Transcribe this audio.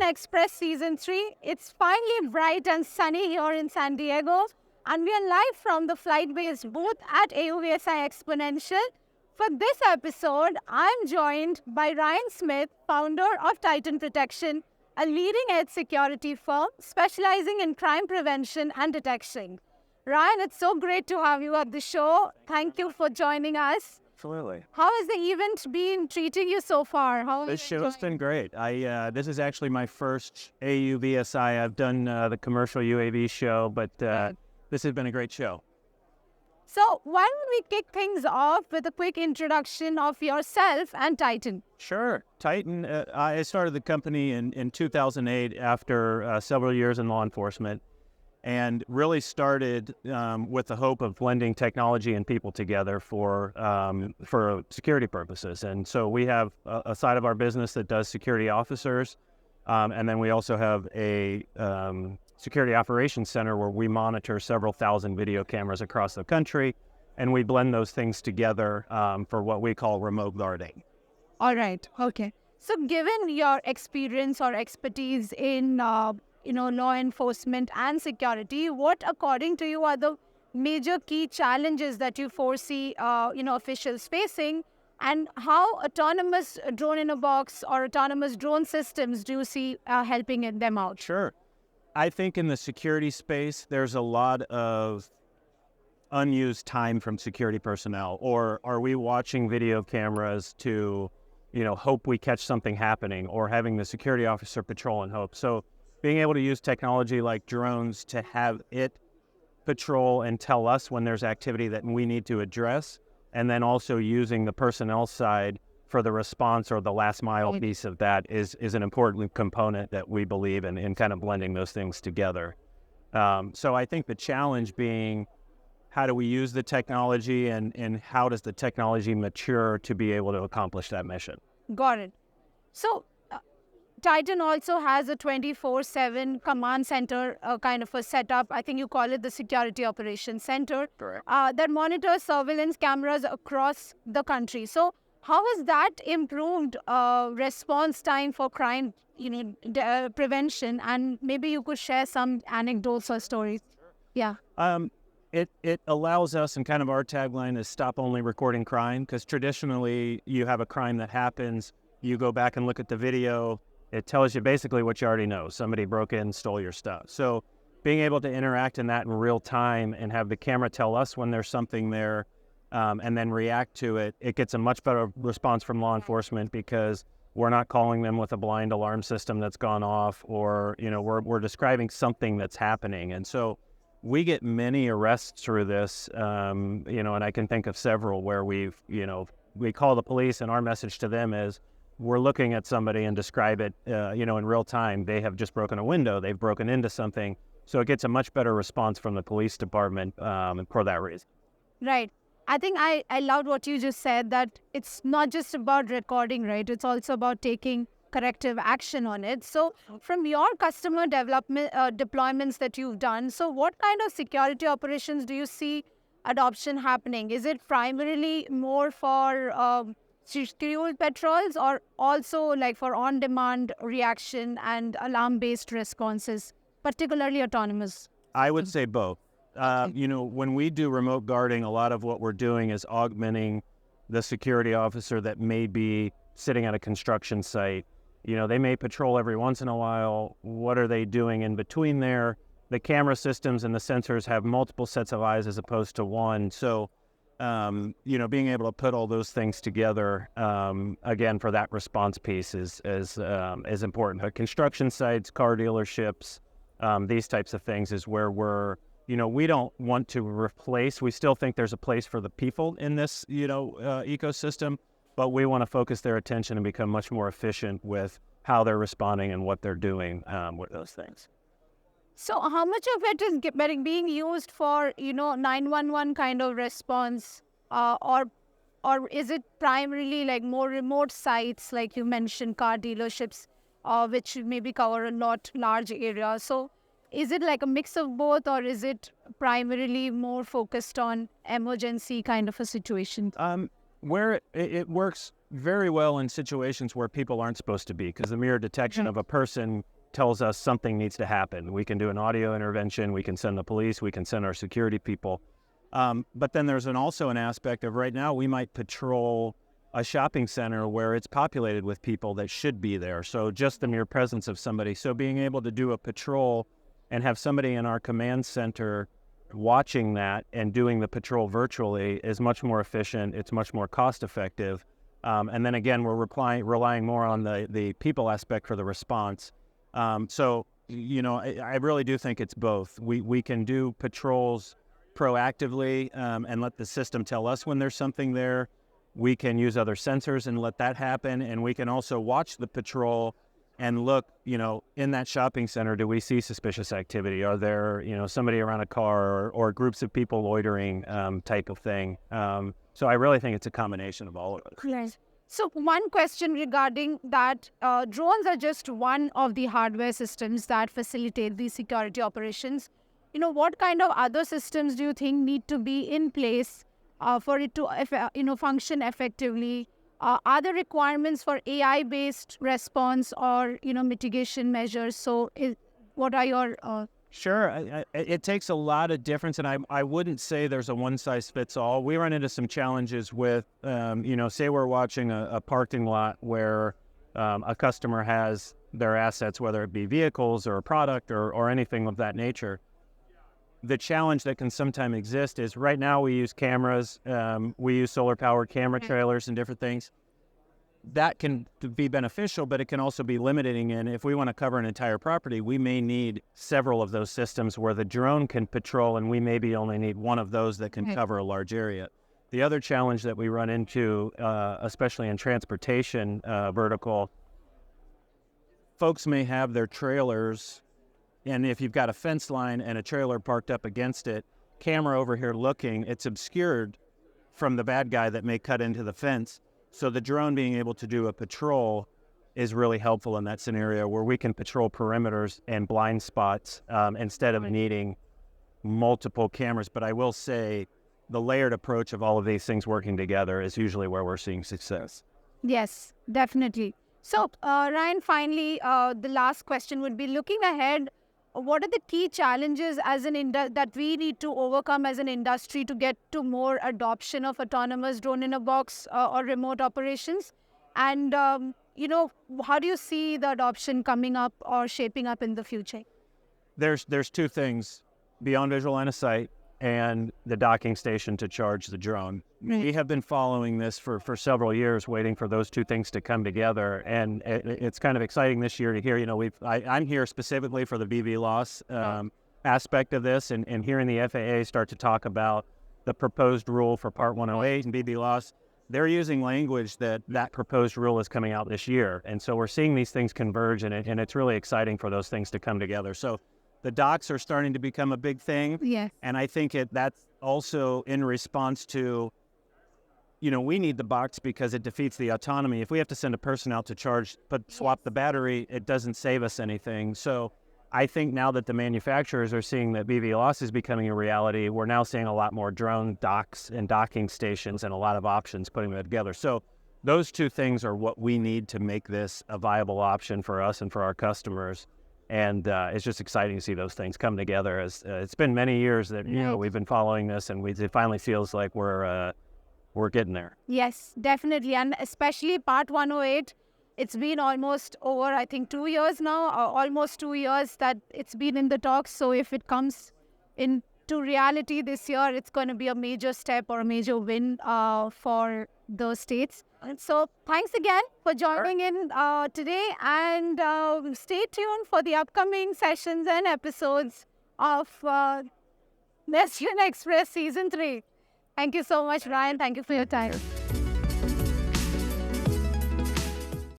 Xpress Season 3. It's finally bright and sunny here in San Diego, and we are live from the flight-based booth at AUVSI Exponential. For this episode, I'm joined by Ryan Smith, founder of Titan Protection, a leading-edge security firm specializing in crime prevention and detection. Ryan, it's so great to have you at the show. Thank you for joining us. Absolutely. How has the event been treating you so far? This show's been great. This is actually my first AUVSI. I've done the commercial UAV show, but this has been a great show. So why don't we kick things off with a quick introduction of yourself and Titan? Sure. Titan, I started the company in 2008 after several years in law enforcement, and really started with the hope of blending technology and people together for security purposes. And so we have a side of our business that does security officers, and then we also have a security operations center where we monitor several thousand video cameras across the country, and we blend those things together for what we call remote guarding. All right. Okay. So given your experience or expertise in law enforcement and security, what, according to you, are the major key challenges that you foresee, officials facing, and how autonomous drone in a box or autonomous drone systems do you see helping them out? Sure. I think in the security space, there's a lot of unused time from security personnel. Or are we watching video cameras to, hope we catch something happening, or having the security officer patrol and hope? So being able to use technology like drones to have it patrol and tell us when there's activity that we need to address, and then also using the personnel side for the response or the last mile piece of that is an important component that we believe in kind of blending those things together. So I think the challenge being, how do we use the technology, and how does the technology mature to be able to accomplish that mission? Got it. So Titan also has a 24/7 command center kind of a setup. I think you call it the Security Operations Center. Correct. That monitors surveillance cameras across the country. So how has that improved response time for crime, prevention? And maybe you could share some anecdotes or stories. Yeah. It allows us, and kind of our tagline is stop only recording crime, because traditionally you have a crime that happens, you go back and look at the video, it tells you basically what you already know. Somebody broke in, stole your stuff. So being able to interact in that in real time and have the camera tell us when there's something there, and then react to it, it gets a much better response from law enforcement, because we're not calling them with a blind alarm system that's gone off, or, we're describing something that's happening. And so we get many arrests through this, and I can think of several where we call the police, and our message to them is, we're looking at somebody and describe it, in real time. They have just broken a window, they've broken into something. So it gets a much better response from the police department for that reason. Right. I think I loved what you just said, that it's not just about recording, right? It's also about taking corrective action on it. So from your customer development deployments that you've done, so what kind of security operations do you see adoption happening? Is it primarily more for scheduled patrols, or also like for on-demand reaction and alarm-based responses, particularly autonomous? I would say both. When we do remote guarding, a lot of what we're doing is augmenting the security officer that may be sitting at a construction site. They may patrol every once in a while. What are they doing in between there? The camera systems and the sensors have multiple sets of eyes as opposed to one. So being able to put all those things together, again, for that response piece is important. But construction sites, car dealerships, these types of things is where we're, we don't want to replace. We still think there's a place for the people in this, ecosystem, but we want to focus their attention and become much more efficient with how they're responding and what they're doing with those things. So how much of it is being used for, 911 kind of response, or is it primarily like more remote sites, like you mentioned, car dealerships, which maybe cover a large area? So is it like a mix of both, or is it primarily more focused on emergency kind of a situation? Where it works very well in situations where people aren't supposed to be, because the mere detection of a person tells us something needs to happen. We can do an audio intervention, we can send the police, we can send our security people. But then there's also an aspect of right now we might patrol a shopping center where it's populated with people that should be there. So just the mere presence of somebody. So being able to do a patrol and have somebody in our command center watching that and doing the patrol virtually is much more efficient. It's much more cost effective. And then again, we're relying more on the people aspect for the response. So, I really do think it's both. We can do patrols proactively and let the system tell us when there's something there. We can use other sensors and let that happen. And we can also watch the patrol and look, in that shopping center, do we see suspicious activity? Are there, somebody around a car or groups of people loitering type of thing? So I really think it's a combination of all of it. Yes. So one question regarding that, drones are just one of the hardware systems that facilitate these security operations. What kind of other systems do you think need to be in place for it to function effectively? Are there requirements for AI-based response or mitigation measures? So what are your Sure. It takes a lot of difference, and I wouldn't say there's a one-size-fits-all. We run into some challenges with, say we're watching a parking lot where a customer has their assets, whether it be vehicles or a product or anything of that nature. The challenge that can sometimes exist is right now we use cameras, we use solar-powered camera trailers and different things. That can be beneficial, but it can also be limiting. And if we want to cover an entire property, we may need several of those systems where the drone can patrol, and we maybe only need one of those that can cover a large area. The other challenge that we run into, especially in transportation vertical, folks may have their trailers, and if you've got a fence line and a trailer parked up against it, camera over here looking, it's obscured from the bad guy that may cut into the fence. So the drone being able to do a patrol is really helpful in that scenario where we can patrol perimeters and blind spots instead of needing multiple cameras. But I will say the layered approach of all of these things working together is usually where we're seeing success. Yes, definitely. So, Ryan, finally, the last question would be looking ahead, what are the key challenges as that we need to overcome as an industry to get to more adoption of autonomous drone in a box or remote operations? And, how do you see the adoption coming up or shaping up in the future? There's two things, beyond visual line of sight and the docking station to charge the drone. Right. We have been following this for several years, waiting for those two things to come together. And it's kind of exciting this year to hear, I'm here specifically for the BV loss aspect of this and hearing the FAA start to talk about the proposed rule for Part 108 and BV loss. They're using language that proposed rule is coming out this year. And so we're seeing these things converge and it's really exciting for those things to come together. So the docks are starting to become a big thing. Yes. And I think that's also in response to, we need the box because it defeats the autonomy. If we have to send a person out to charge, but swap the battery, it doesn't save us anything. So I think now that the manufacturers are seeing that BV loss is becoming a reality, we're now seeing a lot more drone docks and docking stations and a lot of options putting them together. So those two things are what we need to make this a viable option for us and for our customers. And it's just exciting to see those things come together. As it's been many years that we've been following this, and it finally feels like we're getting there. Yes, definitely, and especially Part 108. It's been almost over, I think, 2 years now, almost 2 years that it's been in the talks. So if it comes into reality this year, it's going to be a major step or a major win for the states. So thanks again for joining in today, and stay tuned for the upcoming sessions and episodes of NestGen Xpress Season 3. Thank you so much, Ryan. Thank you for your time.